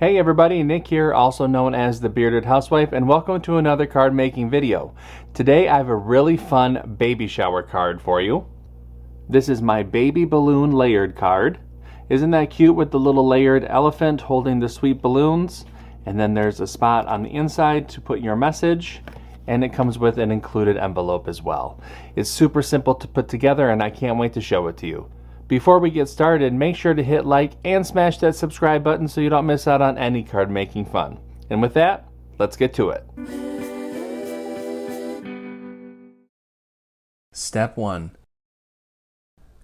Hey everybody, Nick here, also known as the Bearded Housewife, and welcome to another card making video. Today I have a really fun baby shower card for you. This is my baby balloon layered card. Isn't that cute with the little layered elephant holding the sweet balloons? And then there's a spot on the inside to put your message, and it comes with an included envelope as well. It's super simple to put together and I can't wait to show it to you. Before we get started, make sure to hit like and smash that subscribe button so you don't miss out on any card making fun. And with that, let's get to it. Step 1.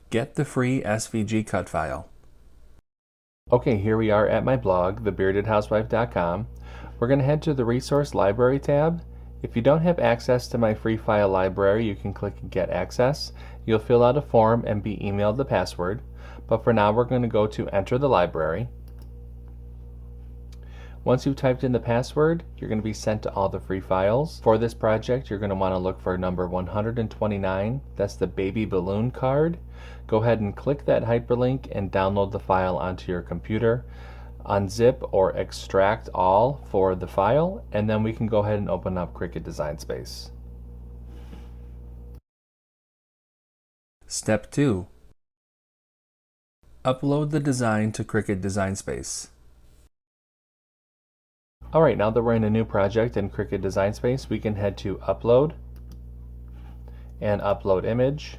Get the free SVG cut file. Okay, here we are at my blog, thebeardedhousewife.com. We're going to head to the Resource Library tab. If you don't have access to my free file library, you can click Get Access. You'll fill out a form and be emailed the password. But for now, we're going to go to Enter the Library. Once you've typed in the password, you're going to be sent to all the free files. For this project, you're going to want to look for number 129. That's the baby balloon card. Go ahead and click that hyperlink and download the file onto your computer. Unzip or extract all for the file, and then we can go ahead and open up Cricut Design Space. Step 2. Upload the design to Cricut Design Space. Alright, now that we're in a new project in Cricut Design Space, we can head to Upload and Upload Image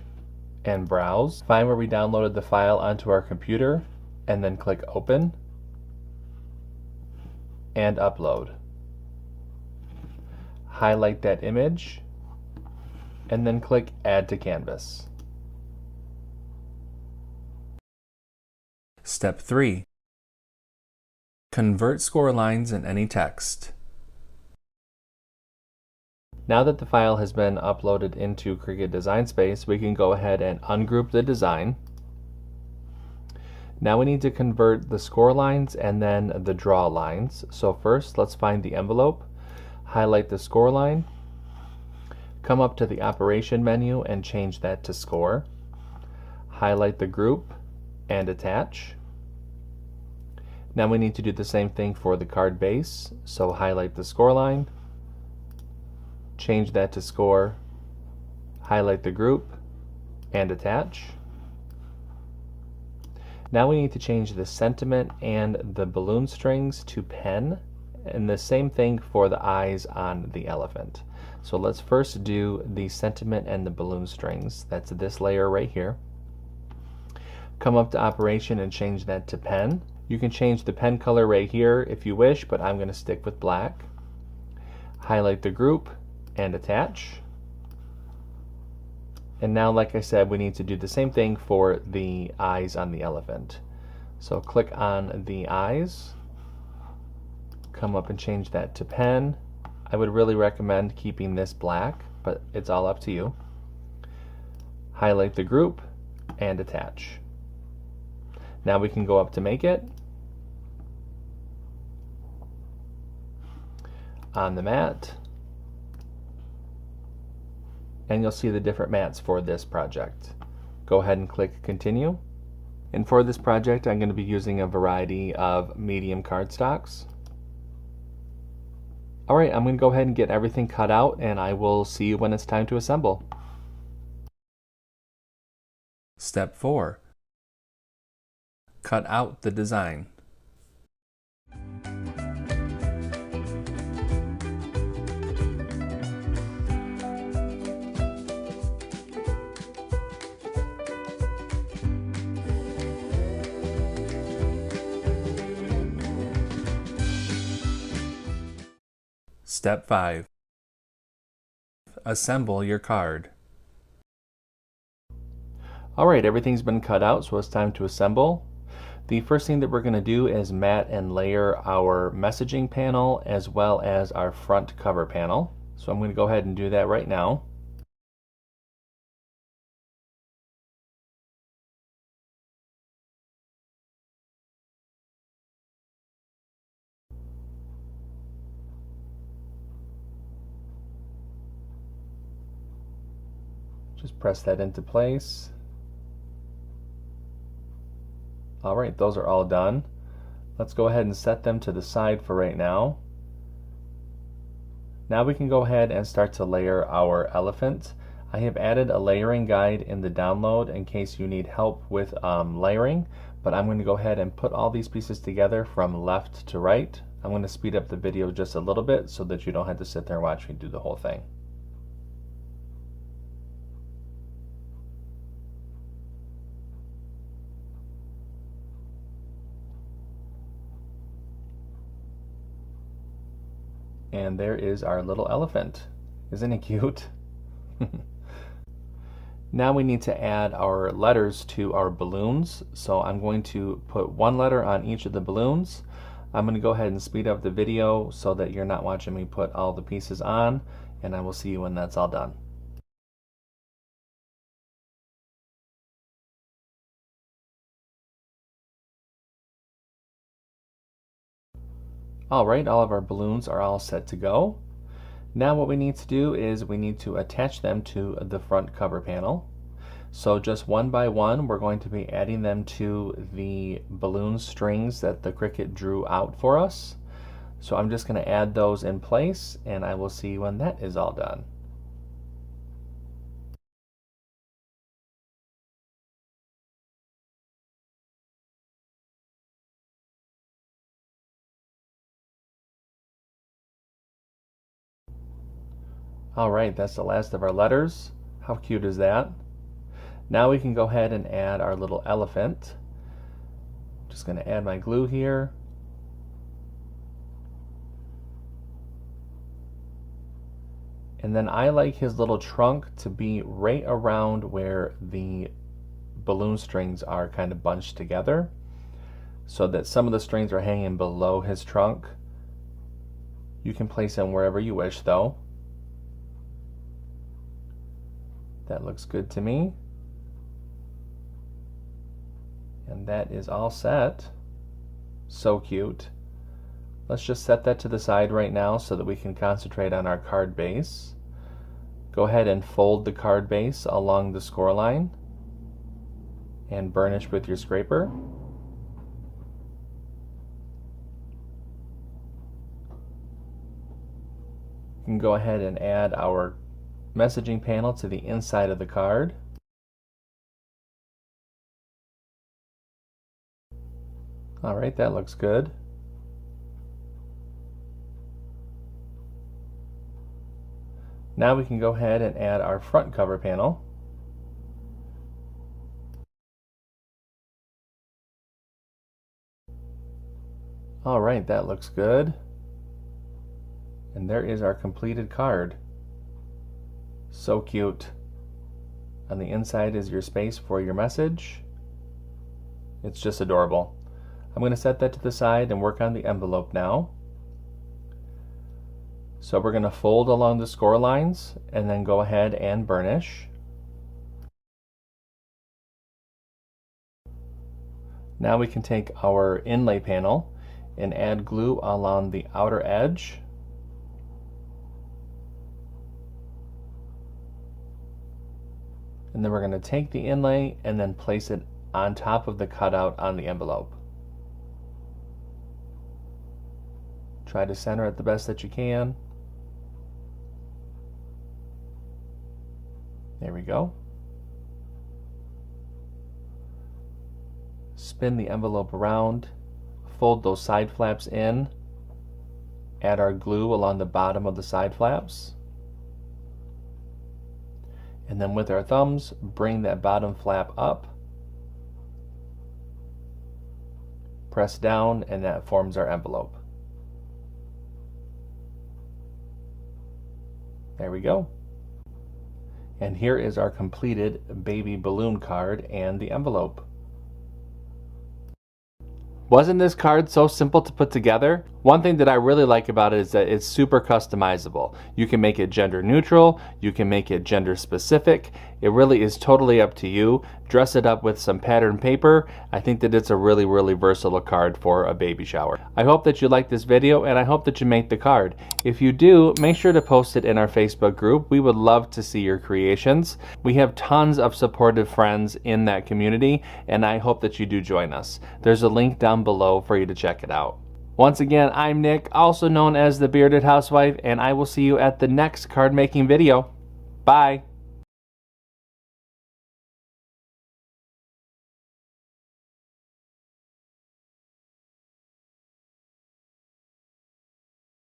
and Browse. Find where we downloaded the file onto our computer and then click Open and Upload. Highlight that image and then click Add to Canvas. Step 3. Convert score lines in any text. Now that the file has been uploaded into Cricut Design Space, we can go ahead and ungroup the design. Now we need to convert the score lines and then the draw lines. So first, let's find the envelope, highlight the score line, come up to the operation menu and change that to score, highlight the group and attach. Now we need to do the same thing for the card base. So highlight the score line, change that to score, highlight the group and attach. Now we need to change the sentiment and the balloon strings to pen, and the same thing for the eyes on the elephant. So let's first do the sentiment and the balloon strings. That's this layer right here. Come up to operation and change that to pen. You can change the pen color right here if you wish, but I'm going to stick with black. Highlight the group and attach. And now, like I said, we need to do the same thing for the eyes on the elephant. So click on the eyes, come up and change that to pen. I would really recommend keeping this black, but it's all up to you. Highlight the group and attach. Now we can go up to make it. On the mat. And you'll see the different mats for this project. Go ahead and click Continue. And for this project, I'm going to be using a variety of medium cardstocks. Alright, I'm going to go ahead and get everything cut out, and I will see you when it's time to assemble. Step 4. Cut out the design. Step 5. Assemble your card. Alright, everything's been cut out, so it's time to assemble. The first thing that we're going to do is mat and layer our messaging panel as well as our front cover panel. So I'm going to go ahead and do that right now. Just press that into place. Alright, those are all done. Let's go ahead and set them to the side for right now. Now we can go ahead and start to layer our elephant. I have added a layering guide in the download in case you need help with layering, but I'm going to go ahead and put all these pieces together from left to right. I'm going to speed up the video just a little bit so that you don't have to sit there and watch me do the whole thing. And there is our little elephant. Isn't he cute? Now we need to add our letters to our balloons. So I'm going to put one letter on each of the balloons. I'm going to go ahead and speed up the video so that you're not watching me put all the pieces on, and I will see you when that's all done. Alright, all of our balloons are all set to go. Now what we need to do is we need to attach them to the front cover panel. So just one by one, we're going to be adding them to the balloon strings that the Cricut drew out for us. So I'm just going to add those in place, and I will see when that is all done. Alright, that's the last of our letters. How cute is that? Now we can go ahead and add our little elephant. Just going to add my glue here. And then I like his little trunk to be right around where the balloon strings are kind of bunched together, so that some of the strings are hanging below his trunk. You can place them wherever you wish though. That looks good to me. And that is all set. So cute. Let's just set that to the side right now so that we can concentrate on our card base. Go ahead and fold the card base along the score line and burnish with your scraper. You can go ahead and add our messaging panel to the inside of the card. Alright, that looks good. Now we can go ahead and add our front cover panel. Alright, that looks good. And there is our completed card. So cute. On the inside is your space for your message. It's just adorable. I'm going to set that to the side and work on the envelope now. So we're going to fold along the score lines and then go ahead and burnish. Now we can take our inlay panel and add glue along the outer edge. And then we're going to take the inlay and then place it on top of the cutout on the envelope. Try to center it the best that you can. There we go. Spin the envelope around, fold those side flaps in, add our glue along the bottom of the side flaps, and then with our thumbs, bring that bottom flap up, press down, and that forms our envelope. There we go. And here is our completed baby balloon card and the envelope. Wasn't this card so simple to put together? One thing that I really like about it is that it's super customizable. You can make it gender neutral, you can make it gender specific, It really is totally up to you. Dress it up with some pattern paper. I think that it's a really, really versatile card for a baby shower. I hope that you like this video, and I hope that you make the card. If you do, make sure to post it in our Facebook group. We would love to see your creations. We have tons of supportive friends in that community, and I hope that you do join us. There's a link down below for you to check it out. Once again, I'm Nick, also known as the Bearded Housewife, and I will see you at the next card making video. Bye!